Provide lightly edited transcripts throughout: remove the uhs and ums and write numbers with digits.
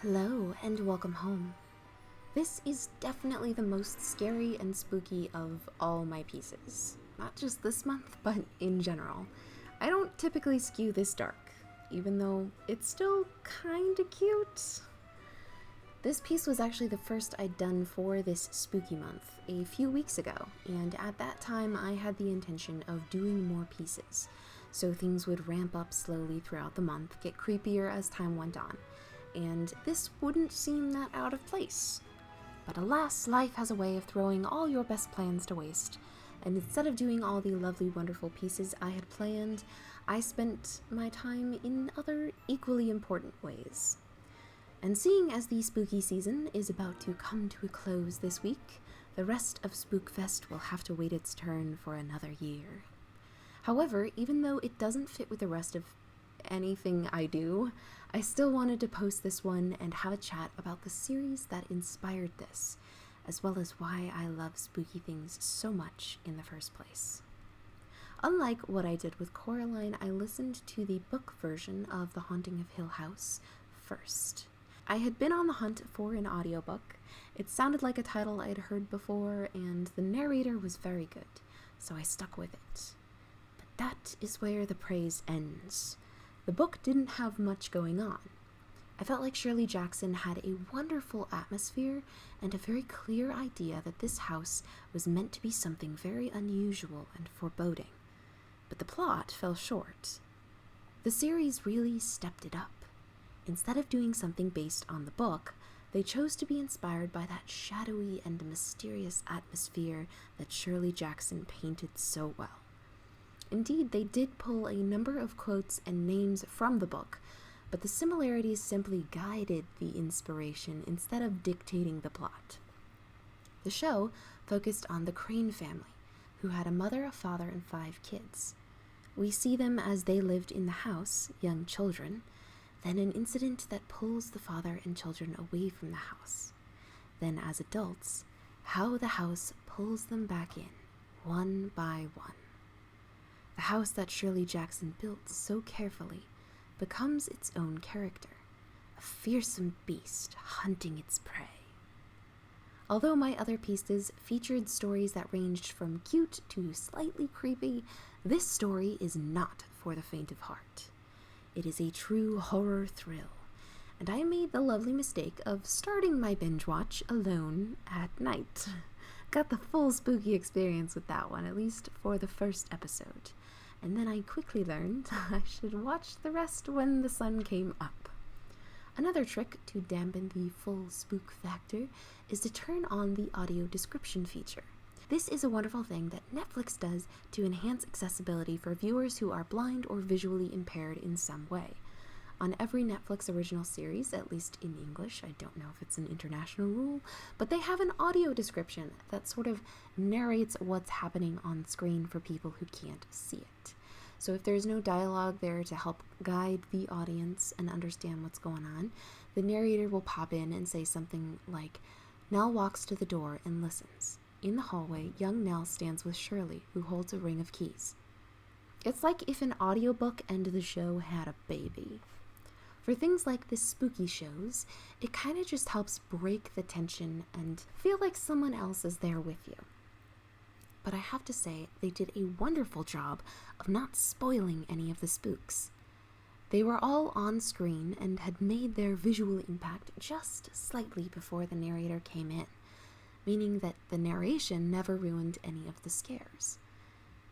Hello and welcome home. This is definitely the most scary and spooky of all my pieces. Not just this month, but in general. I don't typically skew this dark, even though it's still kinda cute. This piece was actually the first I'd done for this spooky month a few weeks ago, and at that time I had the intention of doing more pieces, so things would ramp up slowly throughout the month, get creepier as time went on, and this wouldn't seem that out of place. But alas, life has a way of throwing all your best plans to waste, and instead of doing all the lovely, wonderful pieces I had planned, I spent my time in other equally important ways. And seeing as the spooky season is about to come to a close this week, the rest of Spookfest will have to wait its turn for another year. However, even though it doesn't fit with the rest of anything I do, I still wanted to post this one and have a chat about the series that inspired this, as well as why I love spooky things so much in the first place. Unlike what I did with Coraline, I listened to the book version of The Haunting of Hill House first. I had been on the hunt for an audiobook. It sounded like a title I'd heard before, and the narrator was very good, so I stuck with it. But that is where the praise ends. The book didn't have much going on. I felt like Shirley Jackson had a wonderful atmosphere and a very clear idea that this house was meant to be something very unusual and foreboding. But the plot fell short. The series really stepped it up. Instead of doing something based on the book, they chose to be inspired by that shadowy and mysterious atmosphere that Shirley Jackson painted so well. Indeed, they did pull a number of quotes and names from the book, but the similarities simply guided the inspiration instead of dictating the plot. The show focused on the Crane family, who had a mother, a father, and 5 kids. We see them as they lived in the house, young children, then an incident that pulls the father and children away from the house. Then as adults, how the house pulls them back in, one by one. The house that Shirley Jackson built so carefully becomes its own character, a fearsome beast hunting its prey. Although my other pieces featured stories that ranged from cute to slightly creepy, this story is not for the faint of heart. It is a true horror thrill, and I made the lovely mistake of starting my binge watch alone at night. Got the full spooky experience with that one, at least for the first episode. And then I quickly learned I should watch the rest when the sun came up. Another trick to dampen the full spook factor is to turn on the audio description feature. This is a wonderful thing that Netflix does to enhance accessibility for viewers who are blind or visually impaired in some way. On every Netflix original series, at least in English, I don't know if it's an international rule, but they have an audio description that sort of narrates what's happening on screen for people who can't see it. So if there's no dialogue there to help guide the audience and understand what's going on, the narrator will pop in and say something like, "Nell walks to the door and listens. In the hallway, young Nell stands with Shirley, who holds a ring of keys." It's like if an audiobook and the show had a baby. For things like this spooky shows, it kind of just helps break the tension and feel like someone else is there with you. But I have to say, they did a wonderful job of not spoiling any of the spooks. They were all on screen and had made their visual impact just slightly before the narrator came in, meaning that the narration never ruined any of the scares.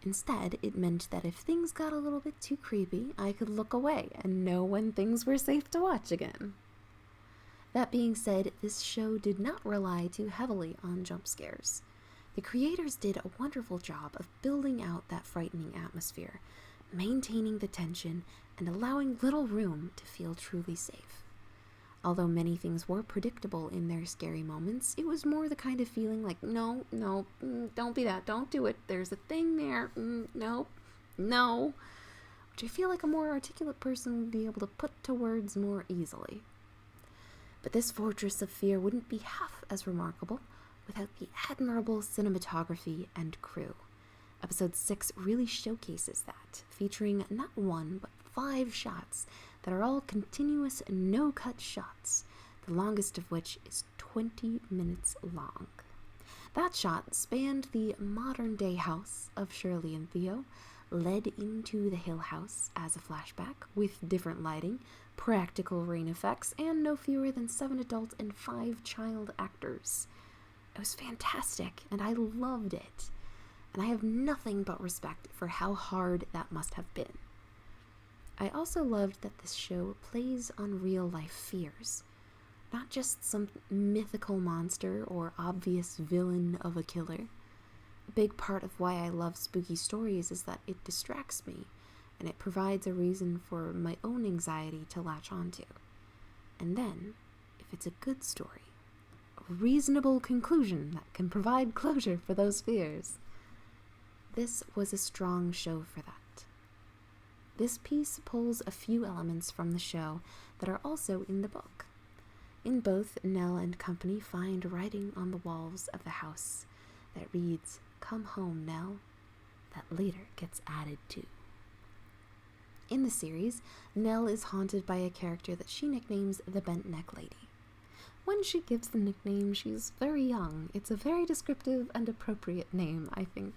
Instead, it meant that if things got a little bit too creepy, I could look away and know when things were safe to watch again. That being said, this show did not rely too heavily on jump scares. The creators did a wonderful job of building out that frightening atmosphere, maintaining the tension, and allowing little room to feel truly safe. Although many things were predictable in their scary moments, it was more the kind of feeling like, no, don't be that, don't do it, there's a thing there, no, which I feel like a more articulate person would be able to put to words more easily. But this fortress of fear wouldn't be half as remarkable without the admirable cinematography and crew. Episode 6 really showcases that, featuring not 1 but 5 shots that are all continuous no-cut shots. the longest of which is 20 minutes long. That shot spanned the modern-day house of Shirley and Theo, led into the Hill House as a flashback, with different lighting, practical rain effects, and no fewer than 7 adult and 5 child actors. It was fantastic, and I loved it. And I have nothing but respect for how hard that must have been. I also loved that this show plays on real-life fears. Not just some mythical monster or obvious villain of a killer. A big part of why I love spooky stories is that it distracts me, and it provides a reason for my own anxiety to latch onto. And then, if it's a good story, a reasonable conclusion that can provide closure for those fears. This was a strong show for that. This piece pulls a few elements from the show that are also in the book. In both, Nell and company find writing on the walls of the house that reads, "Come home, Nell," that later gets added to. In the series, Nell is haunted by a character that she nicknames the Bent Neck Lady. When she gives the nickname, she's very young. It's a very descriptive and appropriate name, I think.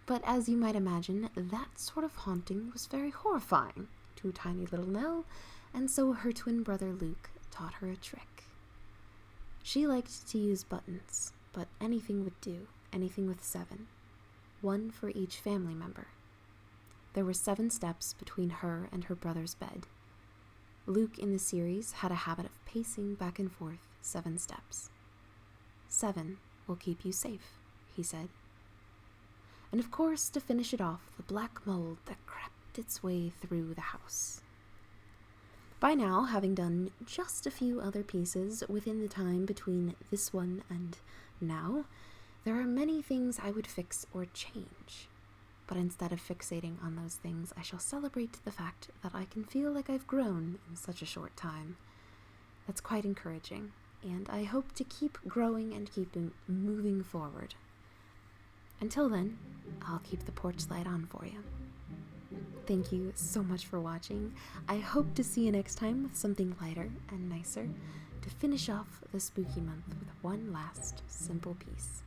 But as you might imagine, that sort of haunting was very horrifying to tiny little Nell, and so her twin brother Luke taught her a trick. She liked to use buttons, but anything would do, anything with 7. 1 for each family member. There were 7 steps between her and her brother's bed. Luke in the series had a habit of pacing back and forth 7 steps. 7 will keep you safe, he said. And of course, to finish it off, the black mold that crept its way through the house. By now, having done just a few other pieces within the time between this one and now, there are many things I would fix or change. But instead of fixating on those things, I shall celebrate the fact that I can feel like I've grown in such a short time. That's quite encouraging, and I hope to keep growing and keep moving forward. Until then, I'll keep the porch light on for you. Thank you so much for watching. I hope to see you next time with something lighter and nicer to finish off the spooky month with one last simple piece.